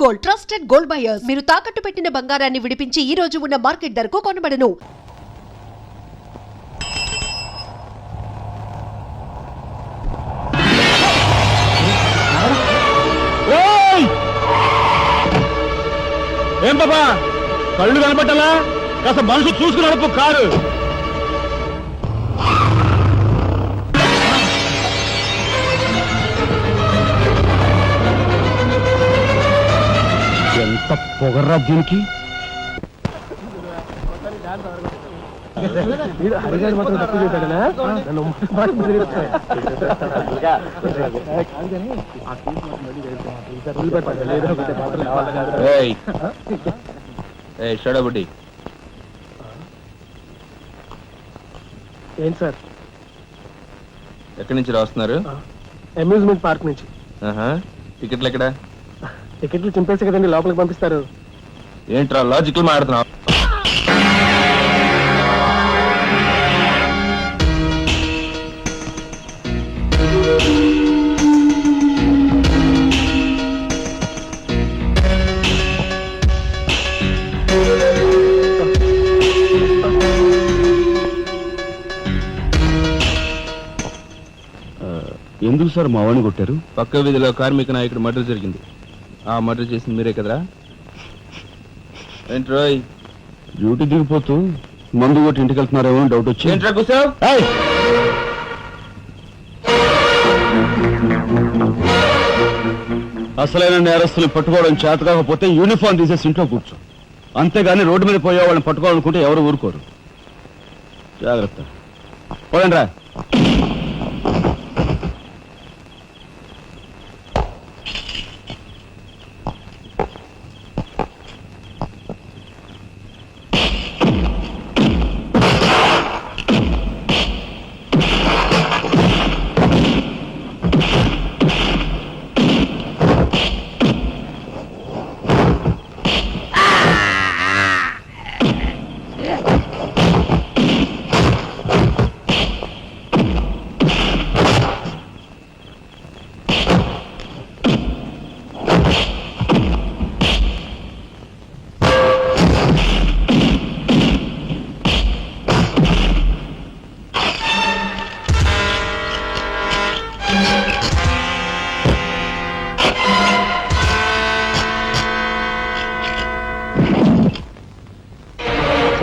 Gold, trusted gold buyers. మీరు తాకట్టు పెట్టిన బంగారాన్ని విడిపించి ఈ రోజు ఉన్న మార్కెట్ ధరకు కొనబడను. ఏం బాబా కళ్ళు కనపట్టాలా? కాస్త మనసు చూసుకుని నడుపు కారు. ఎంత పొగర్రా దీనికి. ఏంటి సార్? ఎక్కడి నుంచి రాస్తున్నారు? అమ్యూజ్మెంట్ పార్క్ నుంచి. టికెట్లు ఎక్కడ? టికెట్లు చింపేసి కదండి లోపలికి పంపిస్తారు. ఏంట్రా లాజికల్ మాట్లాడుతున్నావు? ఎందుకు సార్ మా వాడిని కొట్టారు? పక్క వీధిలో కార్మిక నాయకుడు మర్డర్ జరిగింది. ఆ మర్డర్ చేసింది మీరే కదరా? ఏంట్రోయ్ డ్యూటీ దిగిపోతూ మందు కొట్టి ఇంటికి వెళ్తున్నారేమో డౌట్ వచ్చి. ఏంట్రా కూర్చోవ్? అసలైన నేరస్తులు పట్టుకోవడం చేత కాకపోతే యూనిఫామ్ తీసేసి ఇంట్లో కూర్చో. అంతేగాని రోడ్డు మీద పోయే వాళ్ళని పట్టుకోవాలనుకుంటే ఎవరు ఊరుకోరు. జాగ్రత్త. పోయండి రా.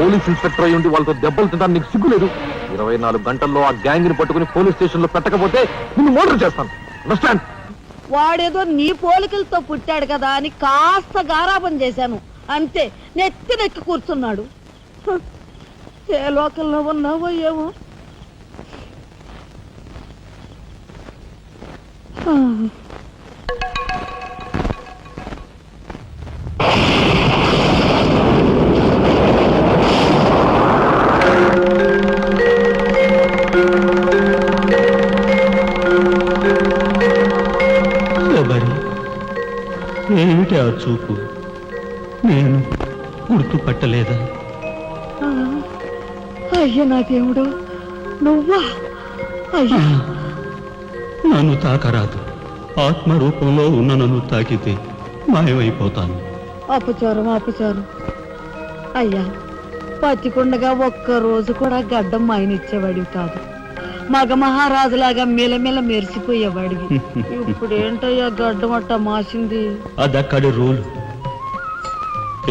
పోలీస్ ఇన్స్పెక్టర్ అయ్యి ఉండి వాళ్ళతో దెబ్బలు తింటాను నీకు సిగ్గులేదు? 24 గంటల్లో ఆ గ్యాంగ్ ని పట్టుకుని పోలీస్ స్టేషన్ లో పెట్టకపోతే నిన్ను మర్డర్ చేస్తాను. అండర్స్టాండ్? వాడేదో నీ పోలికలతో పుట్టాడు కదా అని కాస్త గారాబం చేశాను అంతే. నెత్తి కూర్చున్నాడు. ఏ లోకల్లో ఉన్నావో ఏమో. ఏమిటి ఆ చూపు? నేను గుర్తుపట్టలేదా? అయ్యా నా దేవుడు, నువ్వా? అయ్యా నన్ను తాకరాదు. ఆత్మ రూపంలో ఉన్న నన్ను తాకితే మాయమైపోతాను. అపచారం అపచారం. అయ్యా పచ్చికుండగా ఒక్కరోజు కూడా గడ్డం మాయనిచ్చేవాడివి కాదు. మగ మహారాజులాగా మెలమెల మెరిసిపోయేవాడివి. ఇప్పుడు ఏంటయ్యా గడ్డం అట్ట మాసింది? అదక్కడి రూల్.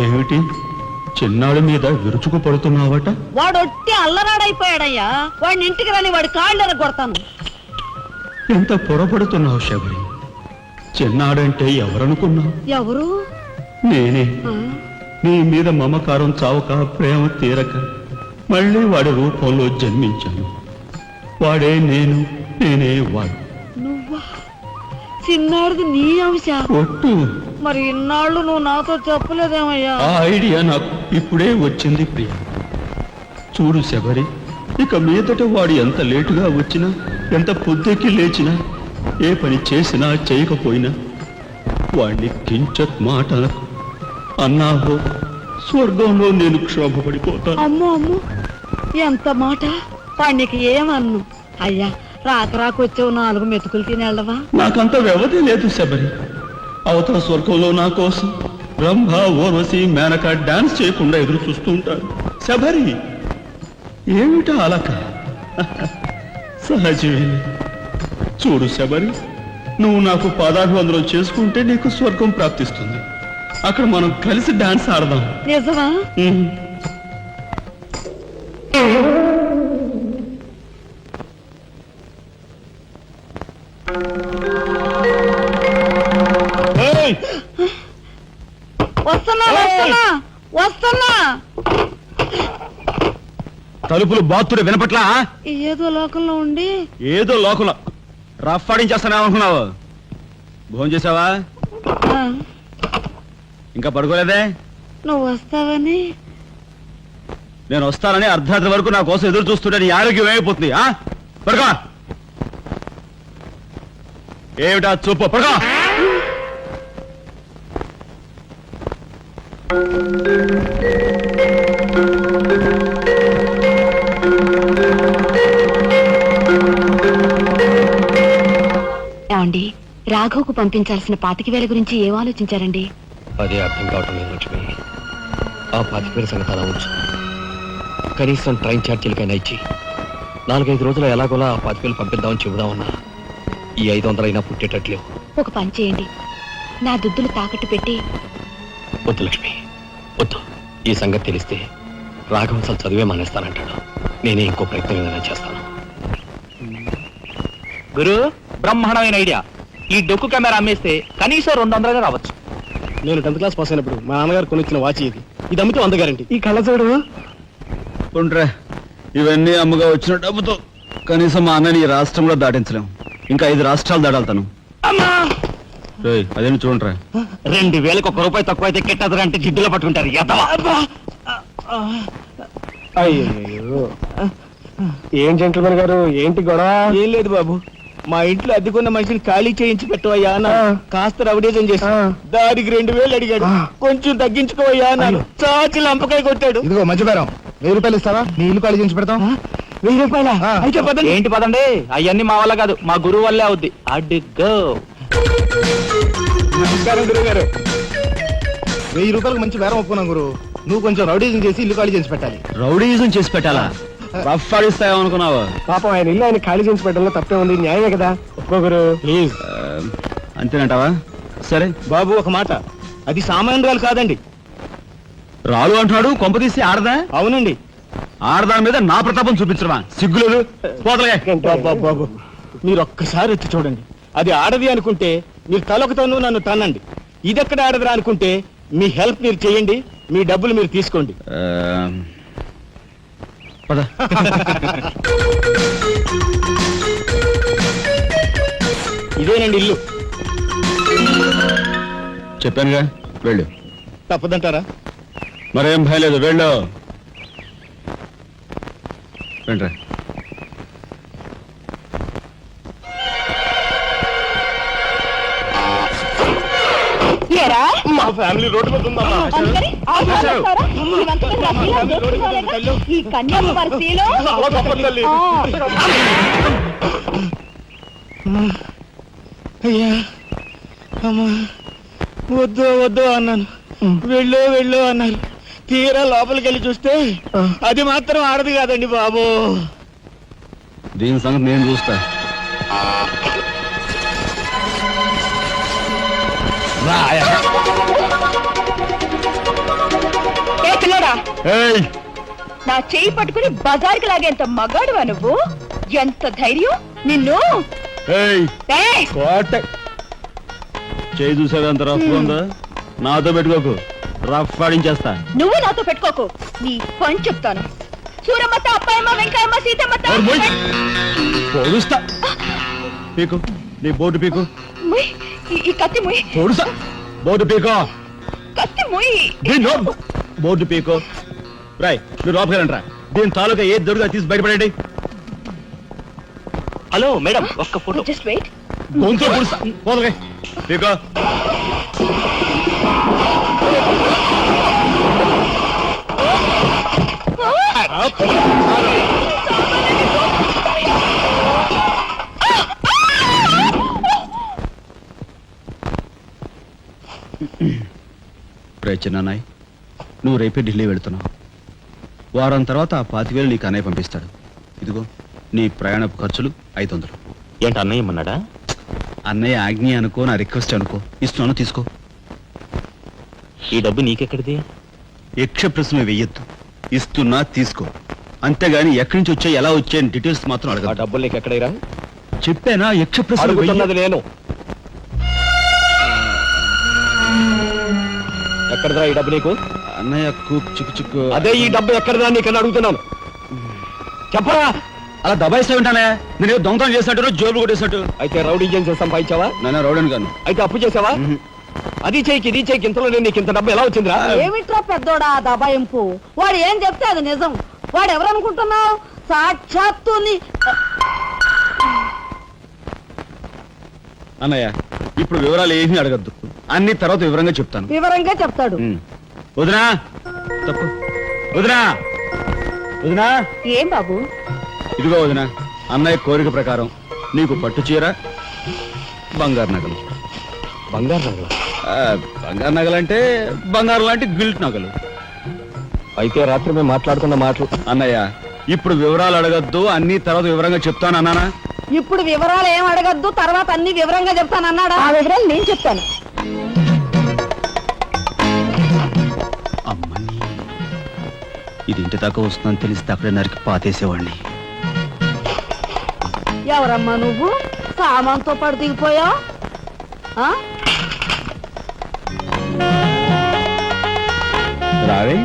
ఏమిటి చిన్నాడు మీద విరుచుకు పడుతున్నావట? వాడొట్టి అల్లరాడైపోయాడయ్యా. వాడిని ఇంటికి రాని వాడి కాళ్ళెర కొడతాను. ఎంత పొరపడుతున్నావు శబరి? చిన్నాడంటే ఎవరనుకున్నావు? ఎవరు? నేనే. నీ మీద మమకారం చావక, ప్రేమ తీరక మళ్ళీ వాడి రూపంలో జన్మించాను. వాడే నేను, నేనే వాడు. నువ్వా? చిన్నాడిది నీ అంశ? ఒట్టు. మరి ఇన్నాళ్ళు నువ్వు నాతో చెప్పలేదేమయ్యా? ఆ ఐడియా నాకు ఇప్పుడే వచ్చింది ప్రియ. చూడు శబరి, ఇక మీదట వాడు ఎంత లేటుగా వచ్చినా, ఎంత పొద్దుకి లేచినా, ఏ పని చేసినా చేయకపోయినా వాడిని కించత్ మాట అన్నాహో స్వర్గంలో నేను క్షోభపడిపోతాను. అమ్మో అమ్మో, ఎంత మాట! వాడికి ఏమన్ను? అయ్యా రాకరాకొచ్చావు, 4 మెతుకులు తినేళ్ళవా? నాకంత వ్యవధి లేదు శబరి. అవతల స్వర్గంలో నా కోసం రంభ ఊర్వశి మేనక డాన్స్ చేయకుండా ఎదురు చూస్తూ ఉంటారు. శబరి ఏమిటా అలక? సహజమే. చూడు శబరి, నువ్వు నాకు పాదాభివందనం చేసుకుంటే నీకు స్వర్గం ప్రాప్తిస్తుంది. అక్కడ మనం కలిసి డాన్స్ ఆడదాం. నిజమా? ఏయ్! వస్తున్నా వస్తున్నా వస్తున్నా. తలుపులు బాత్తుడు వినపట్లా? ఏదో లోకంలో ఉండి ఏదో లోకల రఫ్ ఆడించేస్తానేమనుకున్నావు? భోజనం చేసావా? ఆ, ఇంకా పడుకోలేదే? నువ్వు వస్తావని. నేను వస్తానని అర్ధరాత్రి వరకు నా కోసం ఎదురు చూస్తుంటే నీ ఆరోగ్యం ఏమైపోతుంది? పడుకో. ఏమిటా చూపు? పడుకో. ఏమండి, రాఘవ్కు పంపించాల్సిన 25,000 గురించి ఏం ఆలోచించారండి? అదే అర్థం కావటం లేదు లక్ష్మి. ఆ 25,000 సంగతి అలా ఉంచు. కనీసం ట్రైన్ ఛార్జీలకైనా ఇచ్చి 4-5 రోజులు ఎలాగోలా ఆ 25,000 పంపిద్దామని చెబుదామన్నా ఈ 500 అయినా పుట్టేటట్లేవు. ఒక పని చేయండి, నా దుద్దులు తాకట్టు పెట్టి. వద్దు లక్ష్మి, వద్దు. ఈ సంగతి తెలిస్తే రాఘవ అసలు చదివే మానేస్తానంటాడు. నేనే ఇంకో ప్రయత్నం ఏదైనా చేస్తాను. గురు, బ్రహ్మాండమైన ఐడియా. ఈ డొక్కు కెమెరా అమ్మేస్తే కనీసం 200 రావచ్చు. నేను 10th క్లాస్ పాస్ అయినప్పుడు మా నాన్నగారు కొనిచ్చిన వాచ్ ఇది. ఇది అమ్మితే 100 గ్యారెంటీ. ఈ కళ్ళజోడు ఉంట్రా, ఇవన్నీ అమ్మగా వచ్చిన డబ్బుతో కనీసం మా అన్నని ఈ రాష్ట్రంలో దాటించలేం. ఇంకా 5 రాష్ట్రాలు దాడాలి తను. అదేమి చూడండిరా. 2,000కి 1 రూపాయి తక్కువ అయితే కెట్టదురంటే జిడ్డులో పట్టుకుంటారు. అయ్యో, ఏం జెంట్లమెన్ గారు, ఏంటి గొడవ? ఏం లేదు బాబు, మా ఇంట్లో అద్దెకున్న మనిషిని ఖాళీ చేయించి పెట్టవయ్యా అన్న. కాస్త రవిడేజం చేసి దానికి 2,000 అడిగాడు. కొంచెం తగ్గించుకోవయ్యా అన్నాను. చాచి లంపకాయ కొట్టాడు. ఇదిగో మధ్యపేరం, 1000 రూపాయలు ఇస్తావా? నీ ఇల్లు ఖాళీ చేయించి పెడతాం. 1000 రూపాయల? అయితే పదండి. ఏంటి పదండి, అవన్నీ మా వల్ల కాదు, మా గురువు వల్లే అవుద్ది. అడ్డుగో. నమస్కారం గురువు గారు. 1000 రూపాయలకు మంచి బేరం ఒప్పుకున్నాం గురు. నువ్వు కొంచెం రౌడీజం చేసి ఇల్లు ఖాళీ చేసి పెట్టాలి. రౌడీజం చేసి పెట్టాలా? రఫ్ ఆడిస్తాయేమనుకున్నావా? పాపం ఆయన ఇల్లు ఆయన ఖాళీ చేసి పెట్టడంలో తప్పే ఉంది. న్యాయమే కదా. ఒప్పుకో గురు ప్లీజ్. అంతేనంటావా? సరే బాబు, ఒక మాట, అది సామాన్యురాలు కాదండి. రాలు అంటున్నాడు. కొంపదీసి ఆడదా? అవునండి. ఆడదాని మీద నా ప్రతాపం చూపించడమా? సిగ్గులేదు. పోతలే. బాబు, మీరు ఒక్కసారి వచ్చి చూడండి. అది ఆడది అనుకుంటే మీరు తలొకతోనూ నన్ను తన్నండి. ఇదెక్కడ ఆడదురా అనుకుంటే మీ హెల్ప్ మీరు చేయండి, మీ డబ్బులు మీరు తీసుకోండి. పద. ఇదేనండి ఇల్లు. చెప్పానుగా, వెళ్ళు. తప్పదంటారా? మరేం భయం లేదు, వెళ్ళు. వెంట్రా. మా ఫ్యామిలీ రోడ్డు మీద ఉందమ్మా. ఈ కన్యాకుమారిలో చాలా గొప్ప తల్లి. అయ్యా, అమ్మా, వద్దు వద్దు అన్నాను. వెళ్ళు వెళ్ళు అన్నారు. తీరా లోపలికి వెళ్ళి చూస్తే అది మాత్రం ఆడదు కాదండి బాబు. దీని సంగతి నేను చూస్తా. ఏయ్, నా చెయ్యి పట్టుకుని బజార్కి లాగేంత మగాడువా నువ్వు? ఎంత ధైర్యం నిన్ను! ఏయ్, ఏయ్! కోట చేయి చూసావు ఎంత రఫ్ ఉందా? నాతో పెట్టుకోకు, రఫ్ ఆడించేస్తా. నువ్వు నాతో పెట్టుకోకు, నీ పని చెప్తాను. సూరమ్మత, అప్పాయమ్మ, వెంకాయమ్మ, సీతమ్మత. పొడుస్తా. పీకు, నీ బోర్డు పీకు. ముయ్, ఈ కత్తి ముయ్. పొడుస్తా. బోర్డు పీకో. కత్తి ముయ్. బోర్డు పీకో. రాయ్, మీరు లోపకెళ్ళండి. దీని తాలూకా ఏది దొరుకుతా తీసి బయటపడండి. హలో మేడం, ఒక్క ఫోటో. Just wait. గొంతు పొడుస్తా. పోదలే పీకో. ప్రయత్నాయ్ నువ్వు రేపే ఢిల్లీ వెళుతున్నావు. వారం తర్వాత ఆ 25,000 నీకు అన్నయ్య పంపిస్తాడు. ఇదిగో నీ ప్రయాణపు ఖర్చులు 500. ఏంటి అన్నయ్య ఏమన్నాడా? అన్నయ్య ఆజ్ఞ అనుకో, నా రిక్వెస్ట్ అనుకో. ఇస్తున్నాను, తీసుకో. ఈ డబ్బు నీకెక్కడిది? యక్ష ప్రశ్న వెయ్యొద్దు. ఇస్తున్నా, తీసుకో. అంతేగాని ఎక్కడి నుంచి వచ్చాయి, ఎలా వచ్చాయని డీటెయిల్స్ మాత్రం ఆ అడగ. డబ్బులు నీకు ఎక్కడైరా? చెప్పానా యక్ష ప్రశ్న అడుగుతున్నది నేను. ఎక్కడదా ఈ డబ్బు నీకు? అన్నయ్య చిక్కు చిక్కు. అదే ఈ డబ్బు ఎక్కడదా నీకని అడుగుతున్నాను. చెప్పరా. అలా దబాయిస్తా ఉంటానే. నేను దొంగతనం చేసినట్టు, జోబులు కొట్టేసినట్టు. అయితే రౌడీ చేసి సంపాదించావా? నాన్న రౌడన్ గాను. అయితే అప్పు చేసావా? అది చేయికి ఇది చేయికి ఇంతలో నేను నీకు ఇంత డబ్బు ఎలా వచ్చిందిరా? ఏమిట్రా పెద్దోడా ఆ దబాయింపు? వాడు ఏం చెప్తే అది నిజం. వాడు ఎవరనుకుంటున్నావు? సాక్షాత్తు అన్నయ్య ఇప్పుడు వివరాలు ఏమీ అడగద్దు, అన్ని తర్వాత వివరంగా చెప్తాను. వివరంగా చెప్తాడు. వదినా తప్పు. వదినా వదినా. ఏం బాబు? ఇదిగో వదినా, అన్నయ్య కోరిక ప్రకారం నీకు పట్టు చీర, బంగారు నగలు. బంగారు నగలు? బంగారు నగలంటే బంగారు లాంటి గిల్ట్ నగలు. అయితే రాత్రి మేము మాట్లాడుకున్న మాటలు. అన్నయ్య ఇప్పుడు వివరాలు అడగద్దు, అన్ని తర్వాత వివరంగా చెప్తాను అన్నానా? ఇప్పుడు వివరాలు ఏం అడగద్దు, తర్వాత అన్ని వివరంగా చెప్తానన్నాడా? ఆ వివరాలు నేను చెప్తాను. అమ్మని ఇది ఇంటి దాకా వస్తుందని తెలిస్తే అక్కడే నరికి పాతేసేవాడిని. ఎవరమ్మా నువ్వు? సామాన్తో పాటు దిగిపోయావు. రావే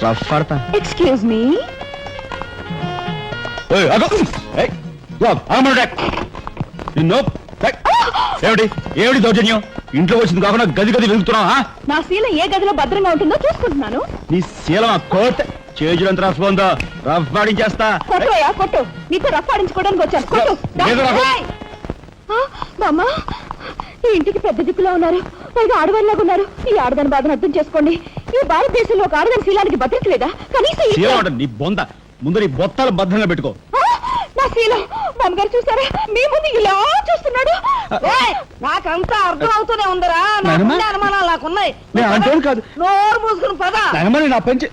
రఫ్ పడతా. Excuse me. ఏమిటి ఏమిటి దౌర్జన్యం? ఇంట్లో వచ్చింది కాకుండా గది గది వెళ్తున్నావా? నా శీల ఏ గదిలో భద్రంగా ఉంటుందో చూసుకుంటున్నాను. నీ శీలం ఆ కోట్ చేజులంత రఫ్ ఉందో, రఫ్ పాడించేస్తా. కొట్టుయా కొట్టు. నీతో రఫ్ ఆడించుకోవడానికి వచ్చాను. కొట్టు. లేదు రఫ్. బామ్మ, ఈ ఇంటికి పెద్ద దిక్కులో ఉన్నారు, పైగా ఆడవాళ్ళలాగా ఉన్నారు. ఈ ఆడదాని బాధను అర్థం చేసుకోండి. ఈ భారతదేశంలో ఒక ఆడదాని శీలానికి భద్రత లేదా? కనీసం శీలం అంటే నీ బొంద. ముందు నీ బొత్తాలు భద్రంగా పెట్టుకో. నా శీలం బామ్మగారు చూసారా? మీ ముందు ఇలా చూస్తున్నాడు. నాకంతా అర్థం అవుతూనే ఉందరా. అనుమానాలు నాకున్నాయి. నేను అంటోను కాదు. నోరు మూసుకుని పద. నా పెంచి